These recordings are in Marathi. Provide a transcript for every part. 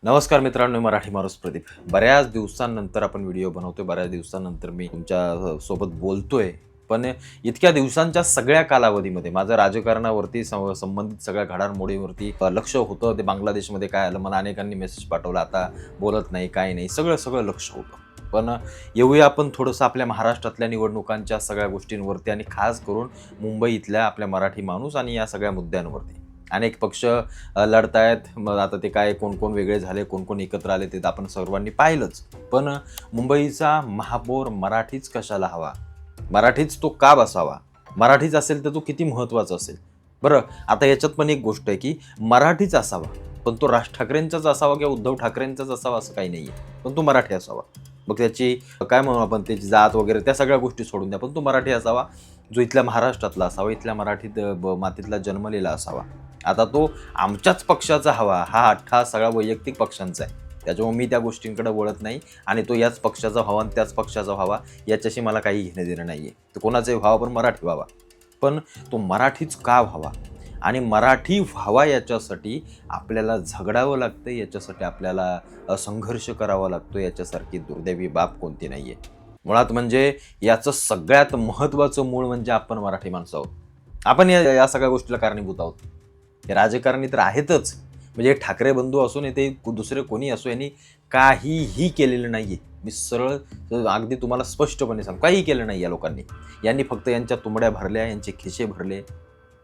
नमस्कार मित्रांनो, मराठी माणूस प्रदीप. बऱ्याच दिवसांनंतर आपण व्हिडिओ बनवतोय. बऱ्याच दिवसांनंतर मी तुमच्या सोबत बोलतोय. पण इतक्या दिवसांच्या सगळ्या कालावधीमध्ये माझं राजकारणावरती संबंधित सगळ्या घडामोडींवरती लक्ष होतं. ते बांगलादेशमध्ये काय आलं, मला अनेकांनी मेसेज पाठवला, आता बोलत नाही, काय नाही, सगळं लक्ष होतं. पण येऊया आपण थोडंसं आपल्या महाराष्ट्रातल्या निवडणुकांच्या सगळ्या गोष्टींवरती आणि खास करून मुंबई इथल्या आपल्या मराठी माणूस आणि या सगळ्या मुद्द्यांवरती. अनेक पक्ष लढतायत. मग आता ते काय कोण वेगळे झाले, कोण एकत्र आले ते आपण सर्वांनी पाहिलंच. पण मुंबईचा महापौर मराठीच कशाला हवा? मराठीच तो का बसावा? मराठीच असेल तर तो किती महत्त्वाचा असेल? बरं, आता याच्यात पण एक गोष्ट आहे की मराठीच असावा, पण तो राज ठाकरेंचाच असावा किंवा उद्धव ठाकरेंचाच असावा असं काही नाही आहे. पण तो मराठी असावा. मग त्याची काय म्हणू आपण, त्याची जात वगैरे त्या सगळ्या गोष्टी सोडून द्या, पण तो मराठी असावा, जो इथल्या महाराष्ट्रातला असावा, इथल्या मराठीत मातीतला जन्मलेला असावा. आता तो आमच्याच पक्षाचा हवा, हा अठ्ठा सगळा वैयक्तिक पक्षांचा आहे. त्याच्यामुळे मी त्या गोष्टींकडे वळत नाही आणि तो याच पक्षाचा व्हावा आणि त्याच पक्षाचा व्हावा याच्याशी मला काही घेणं देणं नाही आहे. तो कोणाचाही व्हावा, पण मराठी व्हावा. पण तो मराठीच का व्हावा आणि मराठी व्हावा याच्यासाठी आपल्याला झगडावं लागतं, याच्यासाठी आपल्याला संघर्ष करावा लागतो. याच्यासारखी दुर्दैवी बाब कोणती नाही आहे. मुळात म्हणजे याचं सगळ्यात महत्त्वाचं मूळ म्हणजे आपण मराठी माणसं आहोत. आपण या सगळ्या गोष्टीला कारणीभूत आहोत. हे राजकारणी तर आहेतच. म्हणजे ठाकरे बंधू असो नाही ते दुसरे कोणी असो, यांनी काहीही केलेलं नाही आहे. मी सरळ अगदी तुम्हाला स्पष्टपणे सांगतो, काहीही केलं नाही या लोकांनी. यांनी फक्त यांच्या तुंबड्या भरल्या, यांचे खिसे भरले.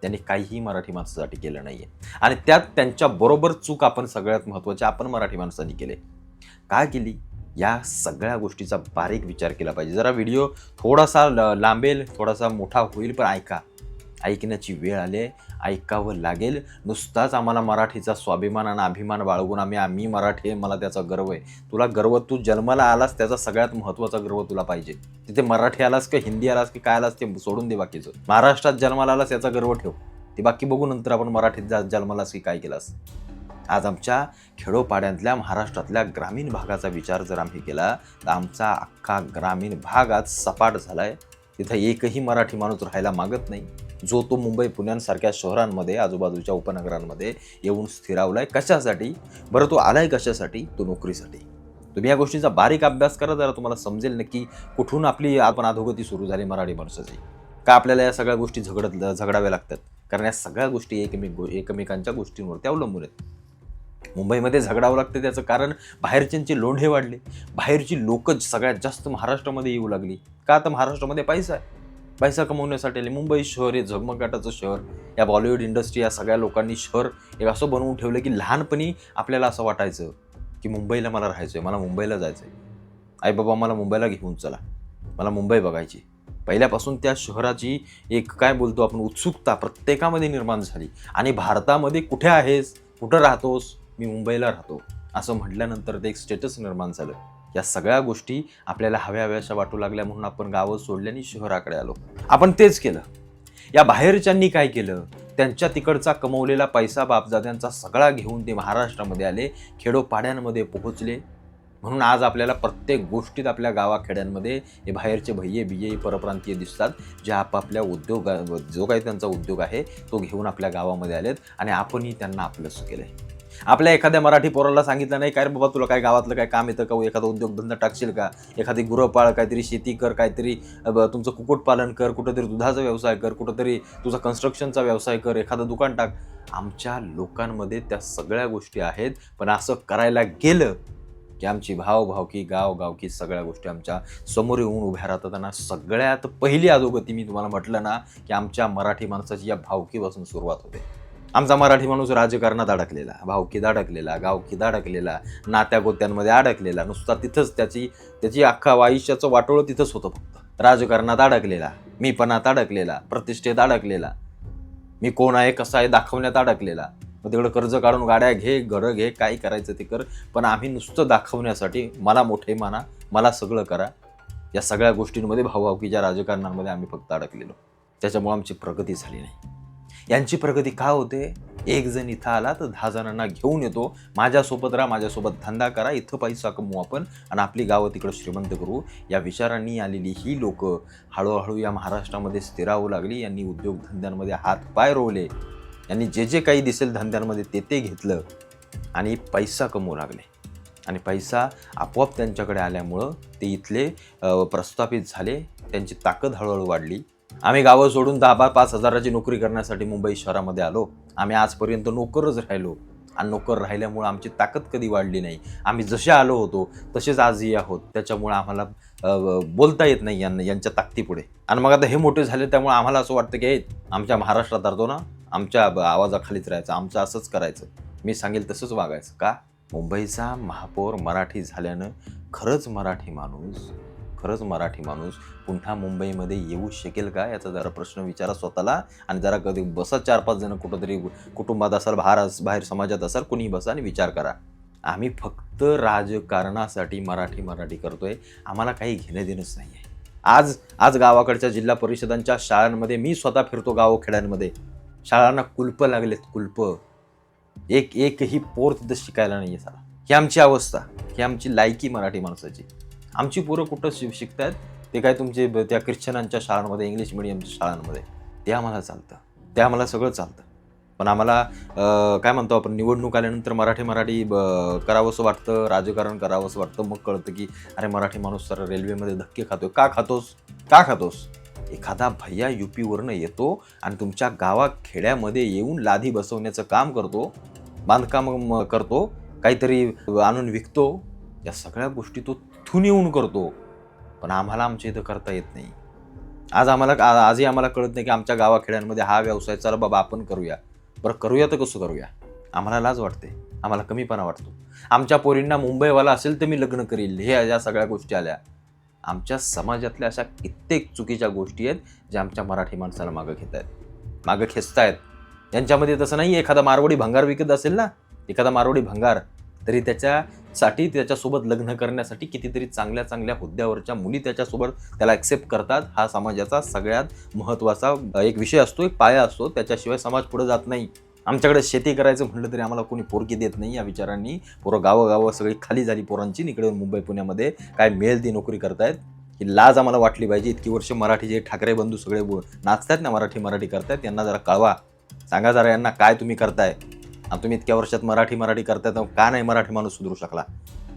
त्यांनी काहीही मराठी माणसासाठी केलं नाही आहे. आणि त्यात त्यांच्याबरोबर चूक आपण सगळ्यात महत्त्वाची आपण मराठी माणसांनी केली. काय केली? या सगळ्या गोष्टीचा बारीक विचार केला पाहिजे. जरा व्हिडिओ थोडासा लांबेल, थोडासा मोठा होईल, पण ऐका. ऐकण्याची वेळ आली, ऐकावं लागेल. नुसताच आम्हाला मराठीचा स्वाभिमान आणि अभिमान बाळगून आम्ही मराठी आहे, मला त्याचा गर्व आहे. तुला गर्व, तू जन्माला आलास त्याचा सगळ्यात महत्त्वाचा गर्व तुला पाहिजे. तिथे मराठी आलास की हिंदी आलास की काय आलास ते सोडून दे बाकीचं. महाराष्ट्रात जन्माला आलास याचा गर्व ठेव. ते बाकी बघू नंतर आपण मराठीत जन्मालास की काय केलास. आज आमच्या खेडोपाड्यातल्या महाराष्ट्रातल्या ग्रामीण भागाचा विचार जर आम्ही केला तर आमचा अख्खा ग्रामीण भाग आज सपाट झालाय. तिथं एकही मराठी माणूस राहायला मागत नाही. जो तो मुंबई पुण्यासारख्या शहरांमध्ये, आजूबाजूच्या उपनगरांमध्ये येऊन स्थिरावलाय. कशासाठी? बरं, तो आलाय कशासाठी? तो नोकरीसाठी. तुम्ही या गोष्टीचा बारीक अभ्यास करा, जरा तुम्हाला समजेल नक्की कुठून आपली आपण अधोगती सुरू झाली मराठी माणसाची. का आपल्याला या सगळ्या गोष्टी झगडाव्या लागतात? कारण या सगळ्या गोष्टी एकमेकांच्या गोष्टींवरती अवलंबून आहेत. मुंबईमध्ये झगडावं लागतं त्याचं कारण बाहेरच्यांचे लोंढे वाढले. बाहेरची लोकं सगळ्यात जास्त महाराष्ट्रामध्ये येऊ लागली. का? तर महाराष्ट्रामध्ये पैसा आहे. पैसा कमवण्यासाठी आले. मुंबई शहर हे झगमगाटाचं शहर. या बॉलिवूड इंडस्ट्री या सगळ्या लोकांनी शहर एक असं बनवून ठेवलं की लहानपणी आपल्याला असं वाटायचं की मुंबईला मला राहायचं आहे, मला मुंबईला जायचं आहे. आई बाबा मला मुंबईला घेऊन चला, मला मुंबई बघायची. पहिल्यापासून त्या शहराची एक काय बोलतो आपण उत्सुकता प्रत्येकामध्ये निर्माण झाली. आणि भारतामध्ये कुठे आहेस, कुठं राहतोस? मी मुंबईला राहतो असं म्हटल्यानंतर ते एक स्टेटस निर्माण झालं. या सगळ्या गोष्टी आपल्याला हव्याशा वाटू लागल्या म्हणून आपण गावं सोडली आणि शहराकडे आलो. आपण तेच केलं. या बाहेरच्यांनी काय केलं? त्यांच्या तिकडचा कमवलेला पैसा बापदाद्यांचा सगळा घेऊन ते महाराष्ट्रामध्ये आले, खेडोपाड्यांमध्ये पोहोचले. म्हणून आज आपल्याला प्रत्येक गोष्टीत आपल्या गावाखेड्यांमध्ये हे बाहेरचे भय्ये परप्रांतीय दिसतात, जे आपापल्या जो काही त्यांचा उद्योग आहे तो घेऊन आपल्या गावामध्ये आलेत आणि आपणही त्यांना आपलंसं केलंय. आपल्या एखाद्या मराठी पोराला सांगितलं नाही, काय रे बाबा तुला काय गावातलं काय काम येतं का? एखादा उद्योगधंदा टाकशील का? एखादी गुरंपाळ, काहीतरी शेती कर, काहीतरी तुमचं कुक्कुटपालन कर, कुठंतरी दुधाचा व्यवसाय कर, कुठंतरी तुझा कन्स्ट्रक्शनचा व्यवसाय कर, एखादं दुकान टाक. आमच्या लोकांमध्ये त्या सगळ्या गोष्टी आहेत, पण असं करायला गेलं की आमची भावभावकी, गावगावकी सगळ्या गोष्टी आमच्या समोर येऊन उभ्या राहतात. आणि सगळ्यात पहिली अधोगती मी तुम्हाला म्हटलं ना की आमच्या मराठी माणसाची या भावकीपासून सुरुवात होते. आमचा मराठी माणूस राजकारणात अडकलेला, भावकीत अडकलेला, गावकीत अडकलेला, नात्यागोत्यांमध्ये अडकलेला. नुसता तिथंच त्याची अख्खा आयुष्याचं वाटोळं तिथंच होतं. फक्त राजकारणात अडकलेला, मीपणात अडकलेला, प्रतिष्ठेत अडकलेला, मी कोण आहे कसा आहे दाखवण्यात अडकलेला. मग तिकडं कर्ज काढून गाड्या घे, घरं घे, काय करायचं ते कर, पण आम्ही नुसतं दाखवण्यासाठी मला मोठे माना, मला सगळं करा, या सगळ्या गोष्टींमध्ये भावभावकीच्या राजकारणामध्ये आम्ही फक्त अडकलेलो. त्याच्यामुळे आमची प्रगती झाली नाही. यांची प्रगती का होते? एक जण इथं आला तर 10 जणांना घेऊन येतो, माझ्यासोबत राहा, माझ्यासोबत धंदा करा, इथं पैसा कमवू आपण आणि आपली गावं तिकडं श्रीमंत करू. या विचारांनी आलेली ही लोकं हळूहळू या महाराष्ट्रामध्ये स्थिरावू लागली. यांनी उद्योगधंद्यांमध्ये हात पाय रोवले. यांनी जे काही दिसेल धंद्यांमध्ये ते घेतलं आणि पैसा कमवू लागले आणि पैसा आपोआप त्यांच्याकडे आल्यामुळं ते इथले प्रस्थापित झाले. त्यांची ताकद हळूहळू वाढली. आम्ही गावं सोडून 10-5 हजाराची नोकरी करण्यासाठी मुंबई शहरामध्ये आलो. आम्ही आजपर्यंत नोकरच राहिलो आणि नोकर राहिल्यामुळं आमची ताकद कधी वाढली नाही. आम्ही जसे आलो होतो तसेच आजही आहोत. त्याच्यामुळं आम्हाला बोलता येत नाही यांच्या ताकदीपुढे. आणि मग आता हे मोठे झाले त्यामुळे आम्हाला असं वाटतं की आमच्या महाराष्ट्रात राहतो ना, आमच्या आवाजाखालीच राहायचं, आमचं असंच करायचं, मी सांगेल तसंच वागायचं. का? मुंबईचा महापौर मराठी झाल्यानं खरंच मराठी माणूस पुन्हा मुंबईमध्ये येऊ शकेल का, याचा जरा प्रश्न विचारा स्वतःला. आणि जरा कधी बसा 4-5 जण कुठंतरी कुटुंबात असाल, बाहेर समाजात असाल, कुणीही बसा आणि विचार करा. आम्ही फक्त राजकारणासाठी मराठी करतोय. आम्हाला काही घेणं देणंच नाही आहे. आज गावाकडच्या जिल्हा परिषदांच्या शाळांमध्ये मी स्वतः फिरतो, गावखेड्यांमध्ये शाळांना कुलपं लागलेत, कुलपं. एकही पोर तिथं शिकायला नाही आहे. साला ही आमची अवस्था, ही आमची लायकी मराठी माणसाची. आमची पोरं कुठं शिकतायत ते काय तुमचे त्या ख्रिश्चनांच्या शाळांमध्ये, इंग्लिश मिडियमच्या शाळांमध्ये. ते आम्हाला चालतं, ते आम्हाला सगळं चालतं. पण आम्हाला काय म्हणतो आपण, निवडणूक आल्यानंतर मराठी करावंसं वाटतं, राजकारण करावंसं वाटतं. मग कळतं की अरे मराठी माणूस तर रेल्वेमध्ये धक्के खातोय. का खातोस? एखादा भैया UPवरनं येतो आणि तुमच्या गावाखेड्यामध्ये येऊन लादी बसवण्याचं काम करतो, बांधकाम करतो, काहीतरी आणून विकतो. या सगळ्या गोष्टी तो तिथून येऊन करतो. पण आम्हाला आमच्या इथं करता येत नाही. आजही आम्हाला कळत नाही की आमच्या गावाखेड्यांमध्ये हा व्यवसाय, चला बाबा आपण करूया. बरं करूया तर कसं करूया? आम्हाला लाज वाटते, आम्हाला कमीपणा वाटतो. आमच्या पोरींना मुंबईवाला असेल तर मी लग्न करील, हे या सगळ्या गोष्टी आल्या. आमच्या समाजातल्या अशा कित्येक चुकीच्या गोष्टी आहेत ज्या आमच्या मराठी माणसाला मागं खेचतायत. यांच्यामध्ये तसं नाही, एखादा मारवाडी भंगार विकत असेल ना, एखादा मारवाडी भंगार, तरी त्याच्यासोबत लग्न करण्यासाठी कितीतरी चांगल्या हुद्द्यावरच्या मुली त्याच्यासोबत त्याला ॲक्सेप्ट करतात. हा समाजाचा सगळ्यात महत्त्वाचा एक विषय असतो, एक पाया असतो. त्याच्याशिवाय समाज पुढे जात नाही. आमच्याकडे शेती करायचं म्हटलं तरी आम्हाला कोणी पोरकी देत नाही. या विचारांनी पोरं गावं सगळी खाली झाली पोरांची. इकडे मुंबई पुण्यामध्ये काय मिळेल ती नोकरी करतायत. ही लाज आम्हाला वाटली पाहिजे. इतकी वर्ष मराठीचे ठाकरे बंधू सगळे नाचतात ना, मराठी करतायत. यांना जरा कळवा, सांगा जरा यांना काय तुम्ही करताय. आणि तुम्ही इतक्या वर्षात मराठी करताय तर का नाही मराठी माणूस सुधरू शकला?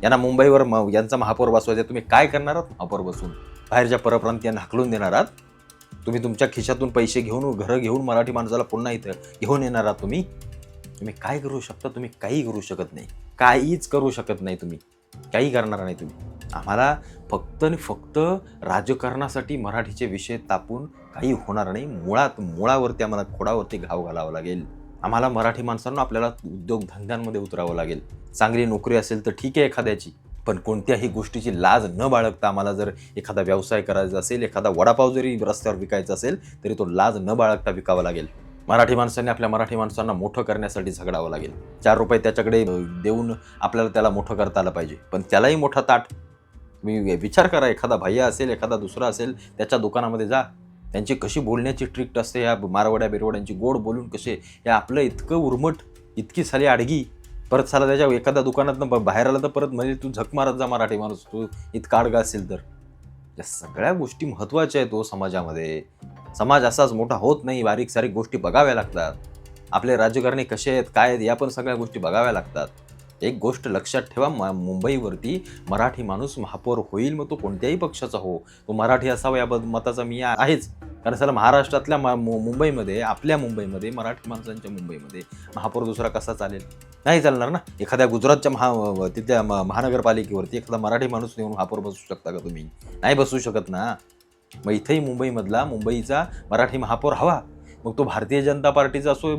यांना मुंबईवर यांचा महापौर बसवायचा. तुम्ही काय करणार आहात महापौर बसून? बाहेरच्या परप्रांतीयांना हाकलून देणार आहात? तुम्ही तुमच्या खिशातून पैसे घेऊन, घरं घेऊन मराठी माणसाला पुन्हा इथं घेऊन येणार आहात? तुम्ही काय करू शकता? तुम्ही काही करू शकत नाही, काहीच करू शकत नाही. तुम्ही काही करणार नाही. तुम्ही आम्हाला फक्त आणि फक्त राजकारणासाठी मराठीचे विषय तापून काही होणार नाही. मुळावरती आम्हाला खोडावरती घाव घालावा लागेल. आम्हाला मराठी माणसांना आपल्याला उद्योगधंद्यांमध्ये उतरावं लागेल. चांगली नोकरी असेल तर ठीक आहे एखाद्याची, पण कोणत्याही गोष्टीची लाज न बाळगता आम्हाला जर एखादा व्यवसाय करायचा असेल, एखादा वडापाव जरी रस्त्यावर विकायचा असेल तरी तो लाज न बाळगता विकावा लागेल. मराठी माणसांनी आपल्या मराठी माणसांना मोठं करण्यासाठी झगडावं लागेल. 4 रुपये त्याच्याकडे देऊन आपल्याला त्याला मोठं करता आलं पाहिजे. पण त्यालाही मोठा ताट. तुम्ही विचार करा, एखादा भैया असेल, एखादा दुसरा असेल, त्याच्या दुकानामध्ये जा. त्यांची कशी बोलण्याची ट्रिक असते, ह्या मारवड्या बिरवड्यांची गोड बोलून कसे, हे आपलं इतकं उर्मट, इतकी साली आडगी. परत साला त्याच्या एखाद्या दुकानातनं बाहेर आलं तर परत म्हणजे तू झक मारत जा मराठी माणूस, तू इतका आडगा असेल तर. या सगळ्या गोष्टी महत्त्वाच्या आहेत. समाजामध्ये समाज असाच मोठा होत नाही. बारीक सारीक गोष्टी बघाव्या लागतात. आपले राजकारणी कसे आहेत, काय आहेत, या पण सगळ्या गोष्टी बघाव्या लागतात. एक गोष्ट लक्षात ठेवा, मुंबईवरती मराठी माणूस महापौर होईल, मग तो कोणत्याही पक्षाचा हो, तो मराठी असावा या मताचा मी आहेच. कारण सर महाराष्ट्रातल्या मुंबईमध्ये, आपल्या मुंबईमध्ये, मराठी माणसांच्या मुंबईमध्ये महापौर दुसरा कसा चालेल? नाही चालणार ना. एखाद्या गुजरातच्या तिथल्या महानगरपालिकेवरती एखादा मराठी माणूस येऊन महापौर बसू शकता का तुम्ही? नाही बसू शकत ना. मग इथेही मुंबईचा मराठी महापौर हवा. मग तो भारतीय जनता पार्टीचा असो,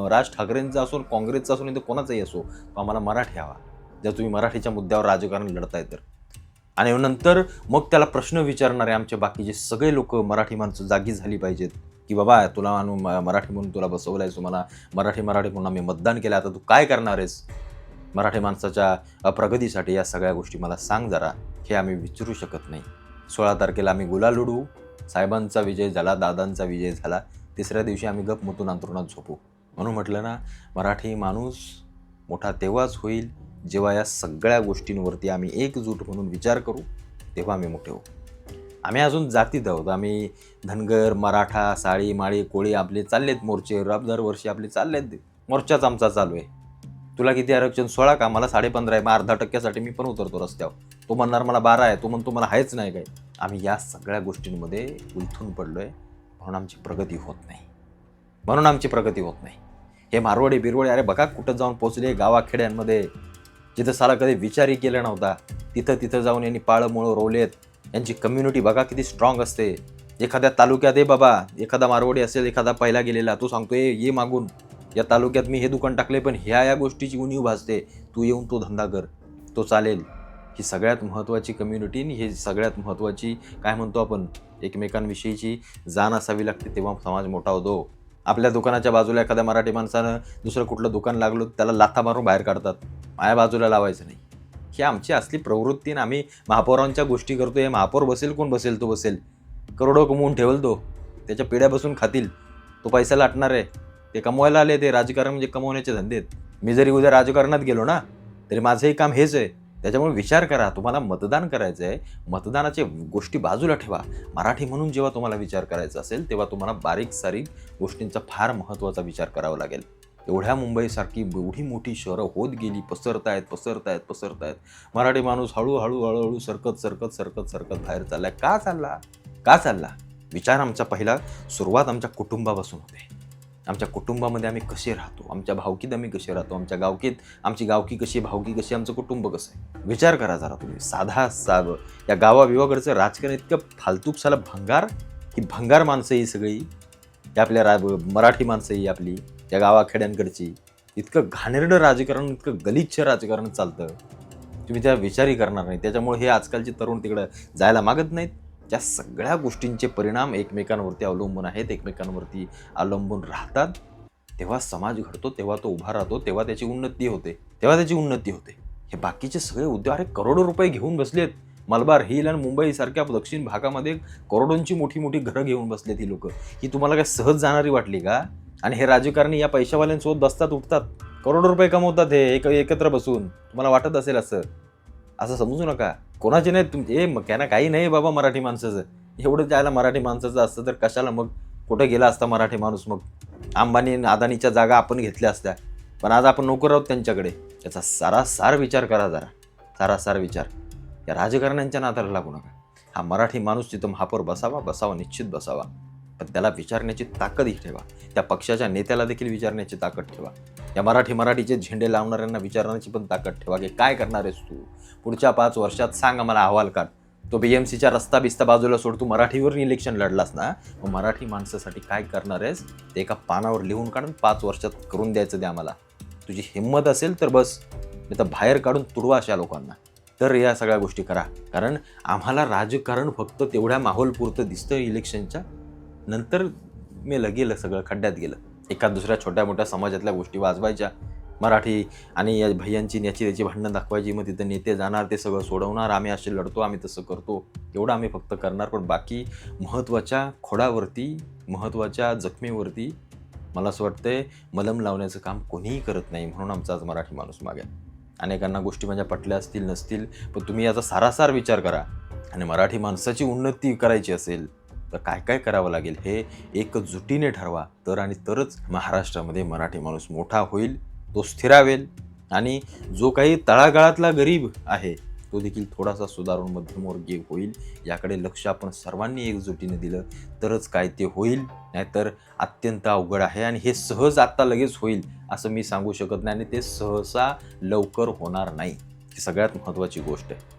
राज ठाकरेंचा असो, काँग्रेसचा असो, नाही तर कोणाचाही असो, तो आम्हाला मराठी हवा. जर तुम्ही मराठीच्या मुद्द्यावर राजकारण लढताय तर. आणि नंतर मग त्याला प्रश्न विचारणारे आमचे बाकीचे सगळे लोक, मराठी माणसं जागी झाली पाहिजेत की बाबा तुला आणून मराठी म्हणून तुला बसवलंय, तुम्हाला मराठी म्हणून आम्ही मतदान केलं, आता तू काय करणार आहेस मराठी माणसाच्या प्रगतीसाठी? या सगळ्या गोष्टी मला सांग जरा. हे आम्ही विचारू शकत नाही. 16 तारखेला आम्ही गुलाल उडवू. साहेबांचा विजय झाला, दादांचा विजय झाला. 3ऱ्या दिवशी आम्ही गप मुतून अंथरुणात झोपू. म्हणून म्हटलं ना, मराठी माणूस मोठा तेव्हाच होईल जेव्हा या सगळ्या गोष्टींवरती आम्ही एकजूट म्हणून विचार करू, तेव्हा आम्ही मोठे होऊ. आम्ही अजून जातीत आहोत. आम्ही धनगर, मराठा, साळी, माळी, कोळी आपले चाललेत मोर्चे. दरवर्षी आपले चाललेत मोर्चाच आमचा चालू आहे. तुला किती आरक्षण 16 का, मला 15.5 आहे, मग अर्धा टक्क्यासाठी मी पण उतरतो रस्त्यावर. तो म्हणणार मला 12 आहे, तो म्हणतो मला आहेच नाही काय. आम्ही या सगळ्या गोष्टींमध्ये गुंतून पडलोय, म्हणून आमची प्रगती होत नाही. हे मारवाडी बिरवडी अरे बघा कुठं जाऊन पोचले गावाखेड्यांमध्ये, जिथं साला कधी विचारही केला नव्हता तिथं जाऊन यांनी पाळंमुळं रोवलेत. यांची कम्युनिटी बघा किती स्ट्रॉंग असते. एखाद्या तालुक्यात बाबा एखादा मारवाडी असेल, एखादा पहिला गेलेला, तो सांगतो ये मागून या तालुक्यात मी हे दुकान टाकले, पण ह्या गोष्टीची उणीव भासते, तू येऊन तो धंदा कर, तो चालेल. ही सगळ्यात महत्त्वाची कम्युनिटी, ही सगळ्यात महत्त्वाची काय म्हणतो आपण एकमेकांविषयीची जाण असावी लागते, तेव्हा समाज मोठा होतो. आपल्या दुकानाच्या बाजूला एखाद्या मराठी माणसानं दुसरं कुठलं दुकान लागलो त्याला लाथा मारून बाहेर काढतात, माझ्या बाजूला लावायचं नाही. ही आमची असली प्रवृत्ती. आम्ही महापौरांच्या गोष्टी करतोय. महापौर बसेल, कोण बसेल, तो बसेल, करोडो कमवून ठेवल, तो त्याच्या पिढ्या बसून खातील, तो पैसा लाटणार आहे. ते कमवायला आले, ते राजकारण म्हणजे कमवण्याचे धंदे आहेत. मी जरी उद्या राजकारणात गेलो ना तरी माझंही काम हेच आहे. त्याच्यामुळे विचार करा, तुम्हाला मतदान करायचं आहे, मतदानाच्या गोष्टी बाजूला ठेवा. मराठी म्हणून जेव्हा तुम्हाला विचार करायचा असेल तेव्हा तुम्हाला बारीक सारीक गोष्टींचा फार महत्त्वाचा विचार करावा लागेल. एवढ्या मुंबईसारखी एवढी मोठी शहरं होत गेली, पसरतायत. मराठी माणूस हळूहळू सरकत बाहेर चाललाय. का चालला? विचार आमचा पहिला सुरुवात आमच्या कुटुंबापासून होते. आमच्या कुटुंबामध्ये आम्ही कसे राहतो, आमच्या भावकीत आम्ही कसे राहतो, आमच्या गावकीत आमची गावकी कशी, भावकी कशी, आमचं कुटुंब कसं आहे. विचार करा जरा तुम्ही. साधं या गावाविवाकडचं राजकारण इतकं फालतूक साला भंगार माणसं ही सगळी, ही आपल्या मराठी माणसं ही आपली या गावाखेड्यांकडची, इतकं घाणेरडं राजकारण, इतकं गलिच्छ राजकारण चालतं, तुम्ही त्या विचारही करणार नाही. त्याच्यामुळे हे आजकालचे तरुण तिकडं जायला मागत नाहीत. त्या सगळ्या गोष्टींचे परिणाम एकमेकांवरती अवलंबून आहेत, एकमेकांवरती अवलंबून राहतात. तेव्हा समाज घडतो, तेव्हा तो उभा राहतो, तेव्हा त्याची उन्नती होते. हे बाकीचे सगळे उद्योग अरे करोडो रुपये घेऊन बसलेत. मलबार हिल आणि मुंबई सारख्या दक्षिण भागामध्ये करोडोंची मोठी घरं घेऊन बसलेत ही लोक. ही तुम्हाला काय सहज जाणारी वाटली का? आणि हे राजकारणी या पैशावाल्यांसोबत बसतात, उठतात, करोडो रुपये कमवतात हे एकत्र बसून. तुम्हाला वाटत असेल असं समजू नका. कोणाचे नाही तुमचे मग त्यांना काही नाही बाबा मराठी माणसाचं. एवढं जायला मराठी माणसाचं असतं तर कशाला मग कुठं गेला असता मराठी माणूस. मग अंबानी अदानीच्या जागा आपण घेतल्या असत्या, पण आज आपण नोकर आहोत त्यांच्याकडे. याचा सारासार विचार करा जरा, सारासार विचार. या राजकारण्यांच्या नादाला लागू नका. हा मराठी माणूस जिथं महापौर बसावा, निश्चित बसावा, पण त्याला विचारण्याची ताकदही ठेवा. त्या पक्षाच्या नेत्याला देखील विचारण्याची ताकद ठेवा. या मराठीचे झेंडे लावणाऱ्यांना विचारण्याची पण ताकद ठेवा की काय करणार आहेस तू पुढच्या 5 वर्षात, सांग आम्हाला अहवाल काढ. तो BMCच्या रस्ता बिस्ता बाजूला सोड, तू मराठीवर इलेक्शन लढलास ना, मग मराठी माणसासाठी काय करणार आहेस ते एका पानावर लिहून काढून 5 वर्षात करून द्यायचं द्या आम्हाला. तुझी हिंमत असेल तर बस, नाही तर बाहेर काढून तुडवा अशा लोकांना. तर या सगळ्या गोष्टी करा. कारण आम्हाला राजकारण फक्त तेवढ्या माहोलपुरतं दिसतं, इलेक्शनच्या नंतर गेलं सगळं खड्ड्यात गेलं. एका दुसऱ्या छोट्या मोठ्या समाजातल्या गोष्टी वाजवायच्या, मराठी आणि या भैयांची याची त्याची भांडणं दाखवायची, मग तिथं नेते जाणार, ते सगळं सोडवणार, आम्ही असे लढतो, आम्ही तसं करतो, एवढं आम्ही फक्त करणार. पण बाकी महत्त्वाच्या खोडावरती, महत्त्वाच्या जखमेवरती मला असं वाटतंय मलम लावण्याचं काम कोणीही करत नाही. म्हणून आमचा आज मराठी माणूस मागे. अनेकांना गोष्टी माझ्या पटल्या असतील नसतील, पण तुम्ही याचा सारासार विचार करा. आणि मराठी माणसाची उन्नती करायची असेल तर काय करावं लागेल हे एकजुटीने ठरवा. तरच महाराष्ट्रामध्ये मराठी माणूस मोठा होईल, तो स्थिरावेल, आणि जो काही तळागाळातला गरीब आहे तो देखील थोडासा सुधारून मध्यमवर्गीय होईल. याकडे लक्ष आपण सर्वांनी एकजुटीने दिलं तरच काय ते होईल, नाहीतर अत्यंत अवघड आहे. आणि हे सहज आत्ता लगेच होईल असं मी सांगू शकत नाही, आणि ते सहसा लवकर होणार नाही. ही सगळ्यात महत्त्वाची गोष्ट आहे.